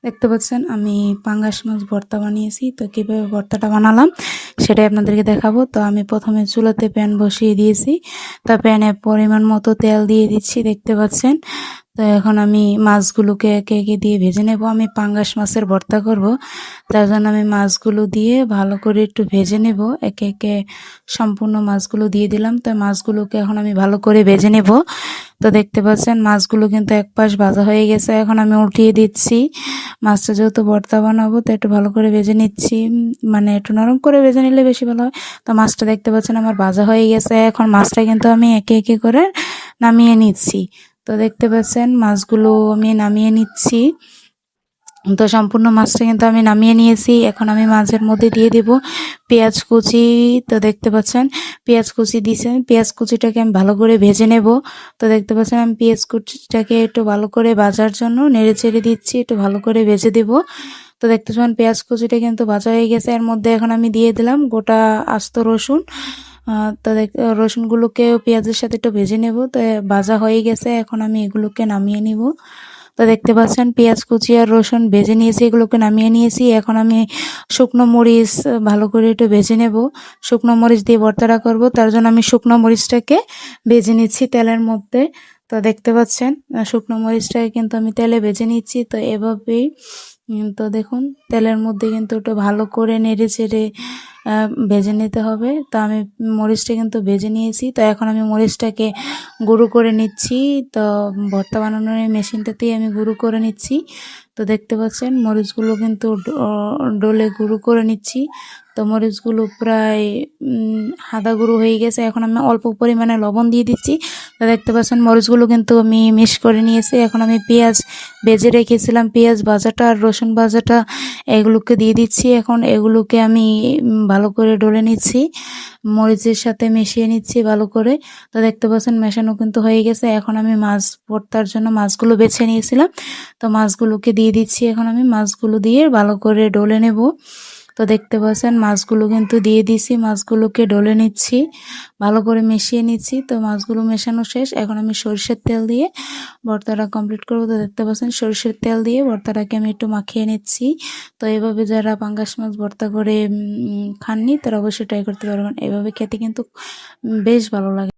দেখতে পাচ্ছেন আমি পাঙ্গাস মাছ ভর্তা বানিয়েছি। তো কীভাবে ভর্তাটা বানালাম সেটাই আপনাদেরকে দেখাবো। তো আমি প্রথমে চুলাতে প্যান বসিয়ে দিয়েছি। তা প্যানে পরিমাণ মতো তেল দিয়ে দিচ্ছি, দেখতে পাচ্ছেন। তো এখন আমি মাছগুলোকে একে একে দিয়ে ভেজে নেব। আমি পাঙ্গাস মাছের ভর্তা করব, তার জন্য আমি মাছগুলো দিয়ে ভালো করে একটু ভেজে নেব। একে একে সম্পূর্ণ মাছগুলো দিয়ে দিলাম। তো মাছগুলোকে এখন আমি ভালো করে ভেজে নেব। তো দেখতে পাচ্ছেন মাছগুলো কিন্তু এক পাশ ভাজা হয়ে গেছে, এখন আমি উল্টিয়ে দিচ্ছি। মাছটা যেহেতু ভর্তা বানাবো তো একটু ভালো করে ভেজে নিচ্ছি, মানে একটু নরম করে ভেজে নিলে বেশি ভালো হয়। তো মাছটা দেখতে পাচ্ছেন আমার ভাজা হয়ে গেছে, এখন মাছটা কিন্তু আমি একে একে করে নামিয়ে নিচ্ছি। তো দেখতে পাচ্ছেন মাছগুলো আমি নামিয়ে নিচ্ছি। তো সম্পূর্ণ মাছটা কিন্তু আমি নামিয়ে নিয়েছি। এখন আমি মাছের মধ্যে দিয়ে দেব পেঁয়াজ কুচি। তো দেখতে পাচ্ছেন পেঁয়াজ কুচি দিয়েছেন, পেঁয়াজ কুচিটাকে আমি ভালো করে ভেজে নেব। তো দেখতে পাচ্ছেন আমি পেঁয়াজ কুচিটাকে একটু ভালো করে ভাজার জন্য নেড়ে চেড়ে দিচ্ছি, একটু ভালো করে ভেজে দেব। তো দেখতে পাচ্ছেন পেঁয়াজ কুচিটা কিন্তু ভাজা হয়ে গেছে। এর মধ্যে এখন আমি দিয়ে দিলাম গোটা আস্ত রসুন। তো রসুনগুলোকে পেঁয়াজের সাথে একটু ভেজে নেব। তো ভাজা হয়ে গেছে, এখন আমি এগুলোকে নামিয়ে নিব। তো দেখতে পাচ্ছেন পেঁয়াজ কুচি আর রসুন ভেজে নিয়েছি, এগুলোকে নামিয়ে নিয়েছি। এখন আমি শুকনো মরিচ ভালো করে একটু ভেজে নেব। শুকনো মরিচ দিয়ে ভর্তাটা করব, তার জন্য আমি শুকনো মরিচটাকে ভেজে নিচ্ছি তেলের মধ্যে। তো দেখতে পাচ্ছেন শুকনো মরিচটাকে কিন্তু আমি তেলে ভেজে নিচ্ছি। তো এভাবেই তো দেখুন তেলের মধ্যে কিন্তু একটু ভালো করে নেড়ে চেড়ে ভেজে নিতে হবে। তো আমি মরিচটা কিন্তু ভেজে নিয়েছি। তো এখন আমি মরিচটাকে গুঁড়ো করে নিচ্ছি। তো ভর্তা বানানোর এই মেশিনটাতেই আমি গুঁড়ো করে নিচ্ছি। তো দেখতে পাচ্ছেন মরিচগুলো কিন্তু ডলে গুঁড়ো করে নিচ্ছি। তো মরিচগুলো প্রায় হাদা গুঁড়ো হয়ে গেছে। এখন আমি অল্প পরিমাণে লবণ দিয়ে দিচ্ছি। তো দেখতে পাচ্ছেন মরিচগুলো কিন্তু আমি মিক্স করে নিয়েছি। এখন আমি পেঁয়াজ ভেজে রেখেছিলাম, পেঁয়াজ ভাজাটা আর রসুন ভাজাটা এগুলোকে দিয়ে দিচ্ছি। এখন এগুলোকে আমি ভালো করে ডলে নিচ্ছি, মরিচের সাথে মিশিয়ে নিচ্ছি ভালো করে। তো দেখতে পাচ্ছেন মেশানো কিন্তু হয়ে গেছে। এখন আমি মাছ ভর্তার জন্য মাছগুলো বেছে নিয়েছিলাম, তো মাছগুলোকে দিয়ে দিচ্ছি। এখন আমি মাছগুলো দিয়ে ভালো করে ডলে নেব। তো দেখতে পাচ্ছেন মাছগুলো কিন্তু দিয়ে দিছি, মাছগুলোকে ডলে নিচ্ছি, ভালো করে মিশিয়ে নিচ্ছি। তো মাছগুলো মেশানো শেষ, এখন আমি সরষের তেল দিয়ে ভর্তাটা কমপ্লিট করবো। তো দেখতে পাচ্ছেন সরষের তেল দিয়ে ভর্তাটাকে আমি একটু মাখিয়ে নিচ্ছি। তো এভাবে যারা পাঙ্গাস মাছ ভর্তা করে খাননি তারা অবশ্যই ট্রাই করতে পারবেন। এভাবে খেতে কিন্তু বেশ ভালো লাগে।